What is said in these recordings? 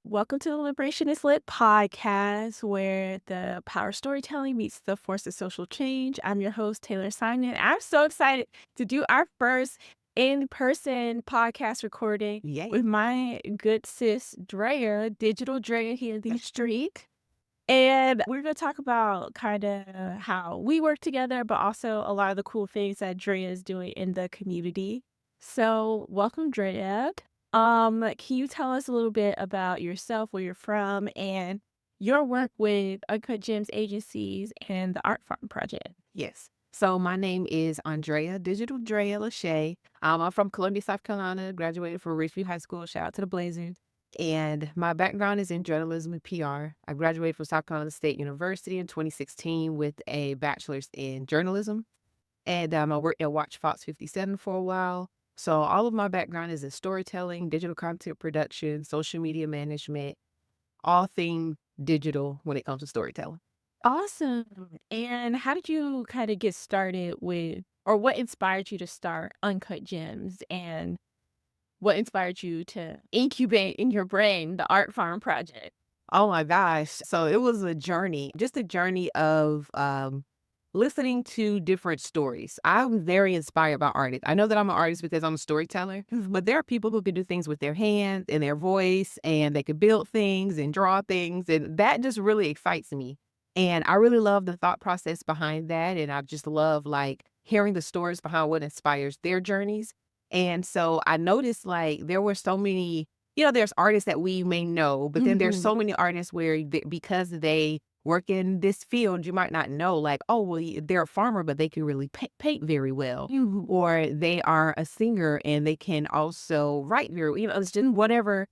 Welcome to the Liberation is Lit podcast, where the power of storytelling meets the force of social change. I'm your host, Taylor Simon. I'm so excited to do our first in person podcast recording Yay. with my good sis, Drea, Digital Draya here in the street. And we're going to talk about kind of how we work together, but also a lot of the cool things that Drea is doing in the community. So, welcome, Drea. Can you tell us a little bit about yourself, where you're from, and your work with Uncut Gems Agencies and the Art Pharm Project? Yes. So my name is Andraya Digital Draya Lashay. I'm from Columbia, South Carolina, graduated from Richview High School. Shout out to the Blazers. And my background is in journalism and PR. I graduated from South Carolina State University in 2016 with a bachelor's in journalism. And I worked at Watch Fox 57 for a while. So all of my background is in storytelling, digital content production, social media management, all things digital when it comes to storytelling. Awesome. And how did you kind of get started with, or what inspired you to start Uncut Gems, and what inspired you to incubate in your brain the Art Farm Project? Oh my gosh. So it was a journey, just a journey of listening to different stories. I'm very inspired by artists. I know that I'm an artist because I'm a storyteller, but there are people who can do things with their hands and their voice, and they could build things and draw things. And that just really excites me. And I really love the thought process behind that. And I just love like hearing the stories behind what inspires their journeys. And so I noticed like there were so many, there's artists that we may know, but then there's Mhm. so many artists where because they work in this field, you might not know, like, oh, well, they're a farmer, but they can really paint very well. Mhm. Or they are a singer and they can also write very well. It's just whatever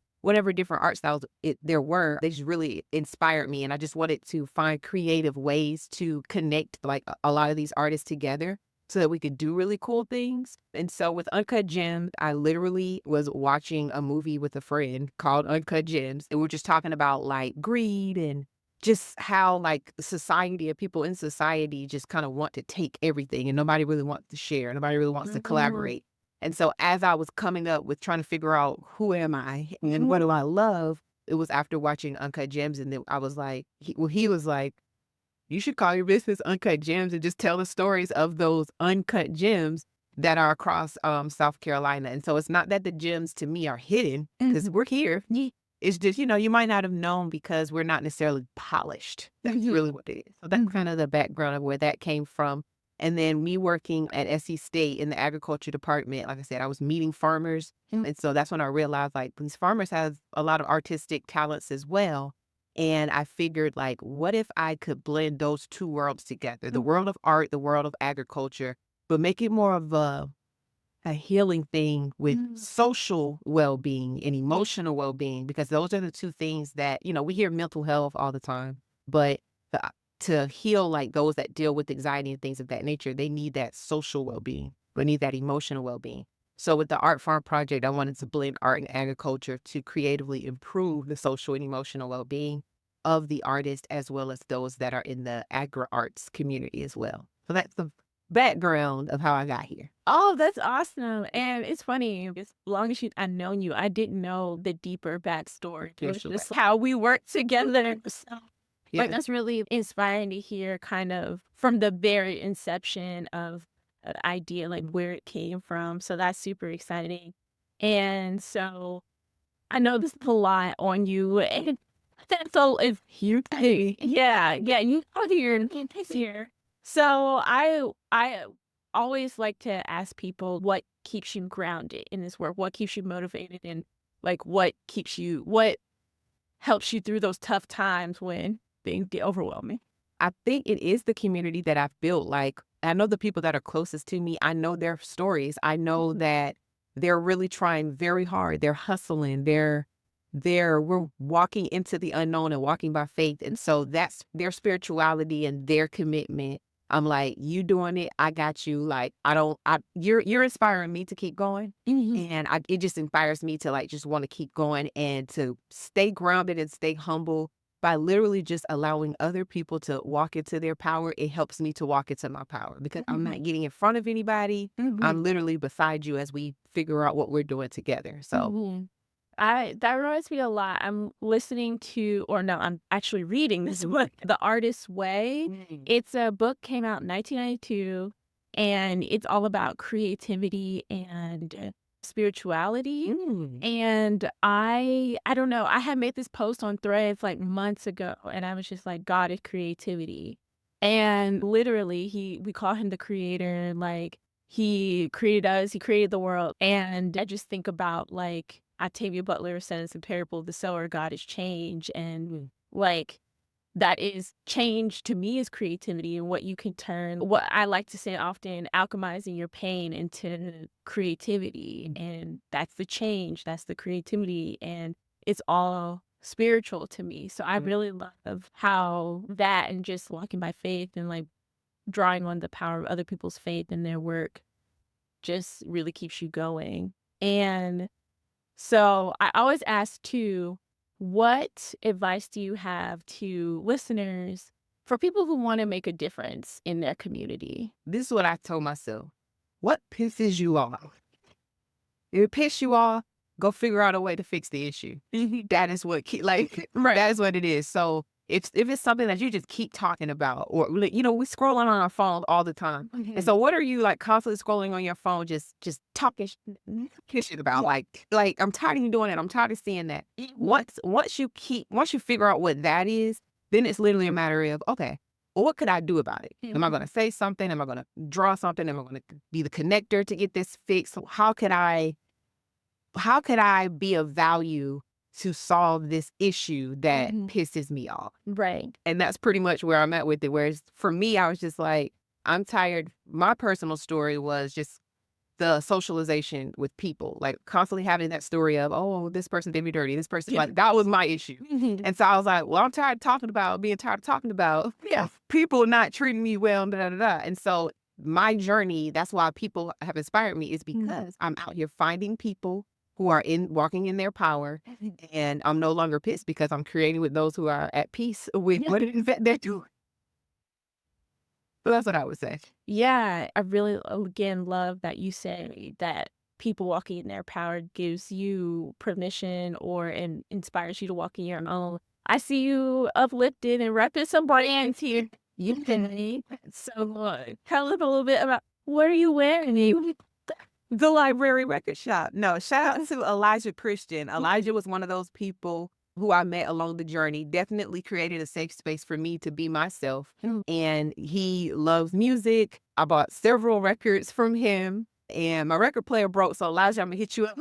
different art styles there were, they just really inspired me. And I just wanted to find creative ways to connect like a lot of these artists together so that we could do really cool things. And so with Uncut Gems, I literally was watching a movie with a friend called Uncut Gems, and we're just talking about like greed and just how like society and people in society just kind of want to take everything and nobody really wants to share. Nobody really wants to Mhm. collaborate. And so as I was coming up with trying to figure out who am I and what do I love, it was after watching Uncut Gems. And then I was like, he was like, you should call your business Uncut Gems and just tell the stories of those uncut gems that are across South Carolina. And so it's not that the gems to me are hidden because Mhm. we're here. Yeah. It's just, you might not have known because we're not necessarily polished. That's Mhm. really what it is. So that's kind of the background of where that came from. And then me working at SC State in the agriculture department, like I said, I was meeting farmers. And so that's when I realized like these farmers have a lot of artistic talents as well. And I figured like, what if I could blend those two worlds together, the world of art, the world of agriculture, but make it more of a healing thing with Mhm. social well-being and emotional well-being, because those are the two things that, we hear mental health all the time, but to, to heal like those that deal with anxiety and things of that nature, they need that social well-being, they need that emotional well-being. So with the Art Farm Project, I wanted to blend art and agriculture to creatively improve the social and emotional well-being of the artist as well as those that are in the agri-arts community as well. So that's the background of how I got here. Oh, that's awesome. And it's funny, as long as I known you, I didn't know the deeper backstory. It was Yes, just how we work together. So, like, yes. that's really inspiring to hear kind of from the very inception of an idea, like where it came from. So that's super exciting. And so I know this is a lot on you. And that's so it's huge. Yeah, you out here. So I always like to ask people what keeps you grounded in this work, what keeps you motivated, and like what helps you through those tough times when things get overwhelming. I think it is the community that I've built. Like, I know the people that are closest to me, I know their stories. I know that they're really trying very hard. They're hustling. We're walking into the unknown and walking by faith. And so that's their spirituality and their commitment. I'm like, you doing it, I got you. Like, you're inspiring me to keep going. Mhm. And it just inspires me to like just want to keep going and to stay grounded and stay humble by literally just allowing other people to walk into their power. It helps me to walk into my power because I'm not getting in front of anybody. Mhm. I'm literally beside you as we figure out what we're doing together. So Mhm. I that reminds me a lot. I'm listening to or no, I'm actually reading this book, The Artist's Way. Mm. It's a book came out in 1992, and it's all about creativity and spirituality. Mm. And I don't know, I had made this post on Threads, like, months ago, and I was just like, "God is creativity." And literally, we call him the creator, like, he created us, he created the world, and I just think about, like, Octavia Butler says in Parable of the Sower, God is change, and, Mm. like, that is change to me is creativity and what you can turn what I like to say often, alchemizing your pain into creativity, and that's the change, that's the creativity, and it's all spiritual to me. So I Mm. really love how that and just walking by faith and, like, drawing on the power of other people's faith and their work just really keeps you going. And so I always ask too, what advice do you have to listeners for people who want to make a difference in their community? This is what I told myself. What pisses you off? If it piss you off, go figure out a way to fix the issue. That is what like Right. that is what it is. So if it's something that you just keep talking about, or like, we scrolling on our phones all the time. And Mhm. so what are you like constantly scrolling on your phone, just talking shit about? Like I'm tired of you doing it. I'm tired of seeing that. Once you figure out what that is, then it's literally a matter of, okay, well, what could I do about it? Am I gonna say something? Am I gonna draw something? Am I gonna be the connector to get this fixed? So how could I be of value to solve this issue that Mhm. pisses me off? Right. And that's pretty much where I'm at with it. Whereas for me, I was just like, I'm tired. My personal story was just the socialization with people, like constantly having that story of, oh, this person did me dirty. This person, Yeah. like, that was my issue. Mhm. And so I was like, well, I'm tired of being tired of talking about Yeah. people not treating me well, da, da, da, da. And so my journey, that's why people have inspired me, is Mhm. because I'm out here finding people who are walking in their power. And I'm no longer pissed because I'm creating with those who are at peace with Yeah. what it is that they're doing. So that's what I would say. Yeah, I really again love that you say that people walking in their power gives you permission or inspires you to walk in your own. I see you uplifted and repping some brands here. You can so tell us a little bit about what are you wearing? The library record shop. No, shout out to Elijah Christian. Elijah was one of those people who I met along the journey, definitely created a safe space for me to be myself. Mm. And he loves music. I bought several records from him, and my record player broke. So, Elijah, I'm gonna hit you up.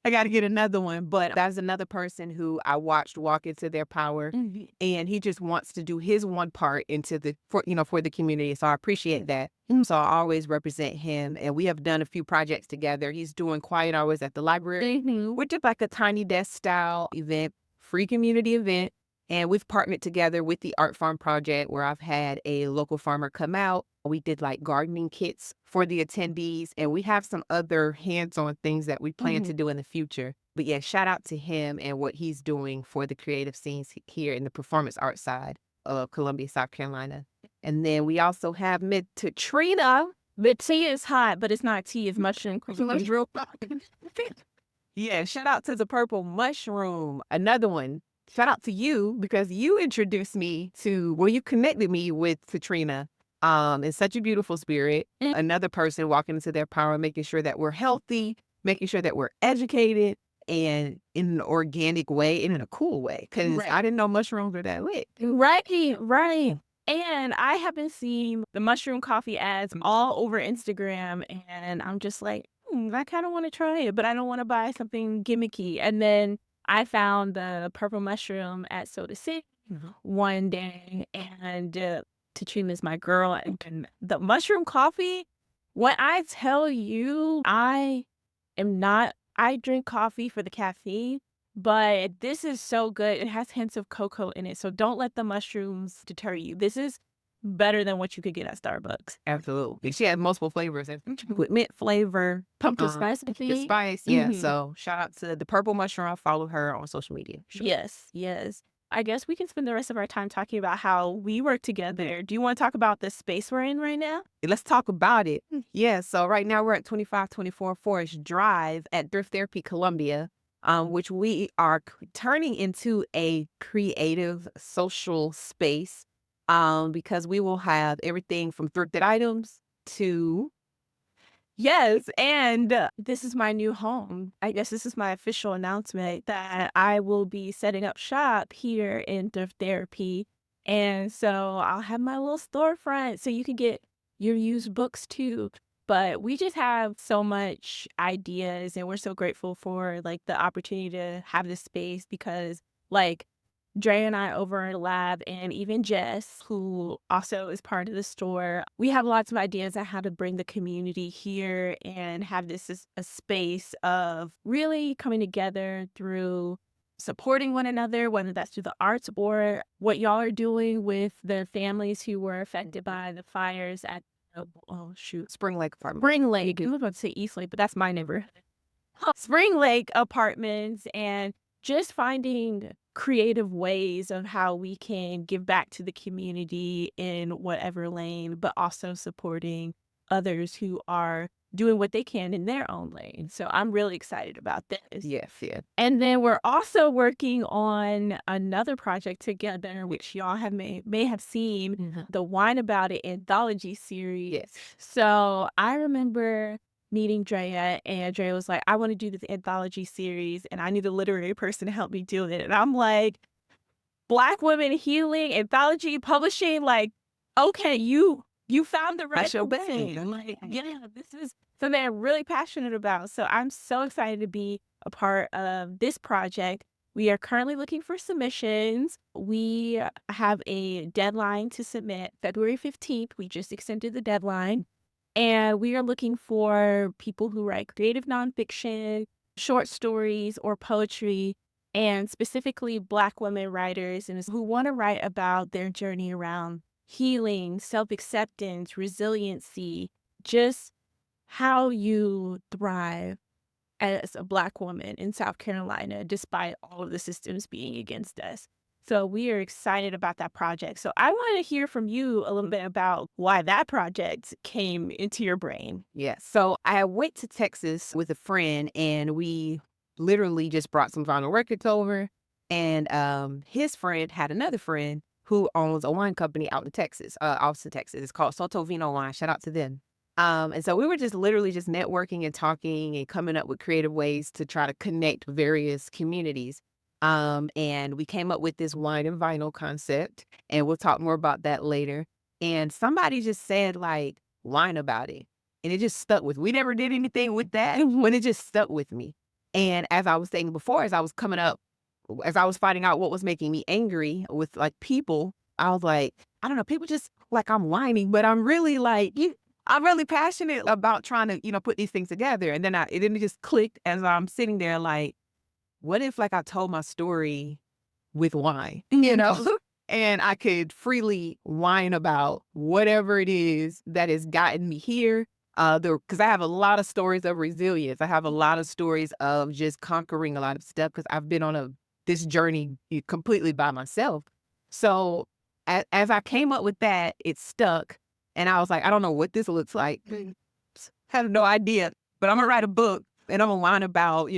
I got to get another one. But that's another person who I watched walk into their power, Mhm. and he just wants to do his one part into for the community. So I appreciate that. So I always represent him, and we have done a few projects together. He's doing Quiet Hours at the library, Mhm. which is like a tiny desk style event, free community event. And we've partnered together with the Art Pharm Project, where I've had a local farmer come out. We did like gardening kits for the attendees, and we have some other hands-on things that we plan to Mhm. do in the future. But yeah, shout out to him and what he's doing for the creative scenes here in the performance art side of Columbia, South Carolina. And then we also have Mid to Trina. The tea is hot, but it's not tea, it's mushroom cream. Yeah, shout out to the Purple Mushroom. Another one. Shout out to you because you introduced me you connected me with Katrina. It's such a beautiful spirit. Mm. Another person walking into their power, making sure that we're healthy, making sure that we're educated and in an organic way and in a cool way. Cause Right. I didn't know mushrooms were that lit. Right, right. And I have been seeing the mushroom coffee ads all over Instagram, and I'm just like, I kind of want to try it, but I don't want to buy something gimmicky. And then I found the purple mushroom at Soda City one day, and Tatrina is my girl. And the mushroom coffee, when I tell you, I drink coffee for the caffeine, but this is so good. It has hints of cocoa in it, so don't let the mushrooms deter you. This is better than what you could get at Starbucks. Absolutely. She had multiple flavors with mint flavor, Pumpkin spice, I the think. spice. Yeah. Mhm. So shout out to the Purple Mushroom. I follow her on social media. Sure. Yes, yes. I guess we can spend the rest of our time talking about how we work together. Do you want to talk about the space we're in right now? Let's talk about it. Yeah, so right now we're at 2524 Forest Drive at Thrift Therapy Columbia, which we are turning into a creative social space, because we will have everything from thrifted items to Yes, and this is my new home. I guess this is my official announcement that I will be setting up shop here in Thrift Therapy. And so I'll have my little storefront so you can get your used books too. But we just have so much ideas and we're so grateful for like the opportunity to have this space because like Dre and I over in the lab, and even Jess, who also is part of the store, we have lots of ideas on how to bring the community here and have this as a space of really coming together through supporting one another, whether that's through the arts or what y'all are doing with the families who were affected by the fires at oh shoot, Spring Lake Farm. Spring Lake. I was about to say East Lake, but that's my neighborhood. Spring Lake apartments and just finding creative ways of how we can give back to the community in whatever lane, but also supporting others who are doing what they can in their own lane. So I'm really excited about this. Yes, yeah. And then we're also working on another project together, which y'all may have seen, the Wine About It anthology series. Yes. So I remember meeting Drea, and Drea was like, I want to do this anthology series, and I need a literary person to help me do it. And I'm like, Black women healing, anthology, publishing, like, okay, you found the right That's your thing. bag. I'm like, yeah, this is something I'm really passionate about. So I'm so excited to be a part of this project. We are currently looking for submissions. We have a deadline to submit February 15th. We just extended the deadline. And we are looking for people who write creative nonfiction, short stories, or poetry, and specifically Black women writers and who want to write about their journey around healing, self acceptance, resiliency, just how you thrive as a Black woman in South Carolina, despite all of the systems being against us. So we are excited about that project. So I want to hear from you a little bit about why that project came into your brain. Yes. So I went to Texas with a friend and we literally just brought some vinyl records over. And his friend had another friend who owns a wine company out in Texas, Austin, Texas. It's called Soto Vino Wine. Shout out to them. And so we were just literally just networking and talking and coming up with creative ways to try to connect various communities. And we came up with this wine and vinyl concept, and we'll talk more about that later. And somebody just said, like, wine about it. And it just stuck with we never did anything with that when it just stuck with me. And as I was saying before, as I was coming up, as I was finding out what was making me angry with like people, I was like, I don't know, people just like I'm whining, but I'm really like, I'm really passionate about trying to, put these things together. And then it just clicked as I'm sitting there like, what if like I told my story with wine, and I could freely whine about whatever it is that has gotten me here. Because I have a lot of stories of resilience. I have a lot of stories of just conquering a lot of stuff because I've been on this journey completely by myself. So as I came up with that, it stuck, and I was like, I don't know what this looks like. Have no idea, but I'm gonna write a book and I'm gonna whine about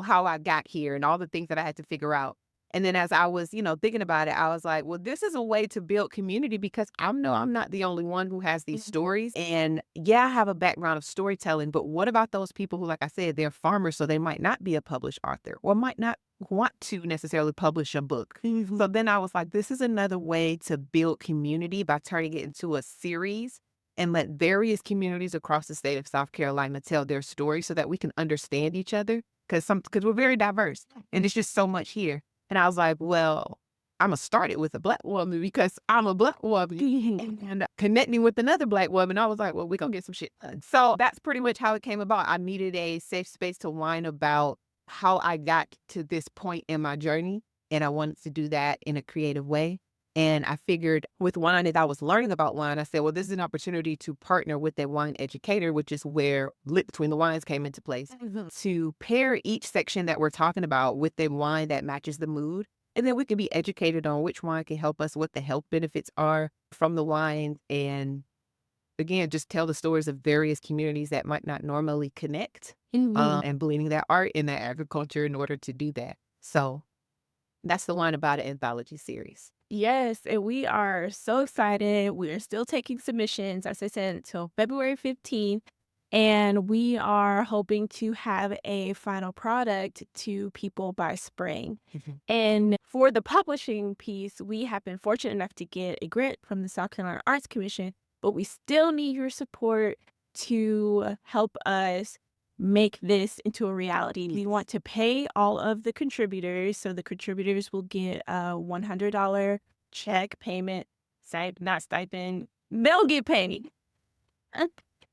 how I got here and all the things that I had to figure out. And then as I was, thinking about it, I was like, well, this is a way to build community because I know I'm not the only one who has these stories. And yeah, I have a background of storytelling, but what about those people who, like I said, they're farmers, so they might not be a published author or might not want to necessarily publish a book. So then I was like, this is another way to build community by turning it into a series and let various communities across the state of South Carolina tell their story so that we can understand each other because we're very diverse and there's just so much here. And I was like, well, I'm going to start it with a Black woman because I'm a Black woman. And connecting with another Black woman, I was like, well, we're going to get some shit done. So that's pretty much how it came about. I needed a safe space to whine about how I got to this point in my journey. And I wanted to do that in a creative way. And I figured with wine, as I was learning about wine, I said, well, this is an opportunity to partner with a wine educator, which is where Lit Between the Wines came into place, to pair each section that we're talking about with a wine that matches the mood. And then we can be educated on which wine can help us, what the health benefits are from the wine, and again, just tell the stories of various communities that might not normally connect, Mhm. and blending that art and that agriculture in order to do that. So that's the Wine About It anthology series. Yes, and we are so excited. We are still taking submissions, as I said, until February 15th. And we are hoping to have a final product to people by spring. Mhm. And for the publishing piece, we have been fortunate enough to get a grant from the South Carolina Arts Commission, but we still need your support to help us make this into a reality. We want to pay all of the contributors. So the contributors will get a $100 check payment, not stipend. They'll get paid. Uh,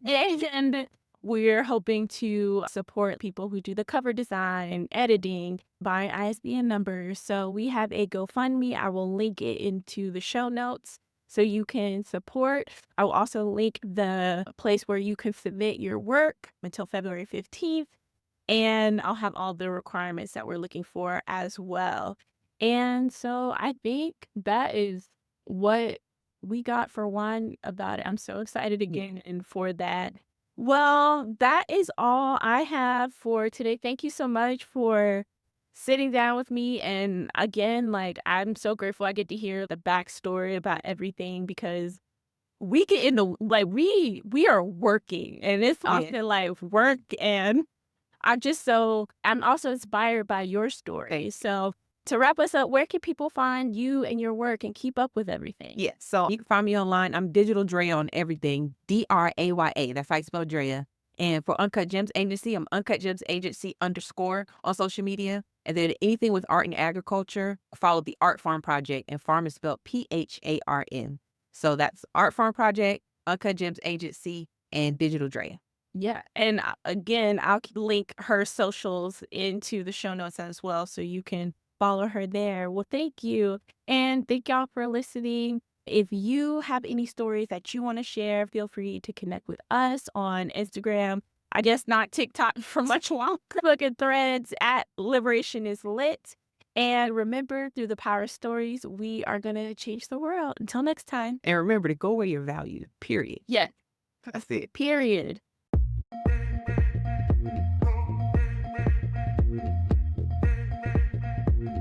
And we're hoping to support people who do the cover design, editing, by ISBN numbers. So we have a GoFundMe. I will link it into the show notes so you can support. I will also link the place where you can submit your work until February 15th. And I'll have all the requirements that we're looking for as well. And so I think that is what we got for Wine About It. I'm so excited Yeah. again and for that. Well, that is all I have for today. Thank you so much for sitting down with me. And again, like, I'm so grateful I get to hear the backstory about everything because we get in the like we are working and it's Oh, yeah. often like work and I'm also inspired by your story. Thank So to wrap us up, where can people find you and your work and keep up with everything? Yeah, so you can find me online. I'm Digital Draya on everything. Draya. That's how you spell Draya. And for Uncut Gems Agency, I'm Uncut Gems Agency _ on social media. And then anything with art and agriculture, follow the Art Pharm Project. And farm is spelled Pharm. So that's Art Pharm Project, Uncut Gems Agency, and Digital Draya. Yeah. And again, link her socials into the show notes as well so you can follow her there. Well, thank you. And thank y'all for listening. If you have any stories that you want to share, feel free to connect with us on Instagram. I guess not TikTok for much longer. Look at threads at Liberation is Lit. And remember, through the power of stories, we are going to change the world. Until next time. And remember to go where you're valued, period. Yes. That's it. Period.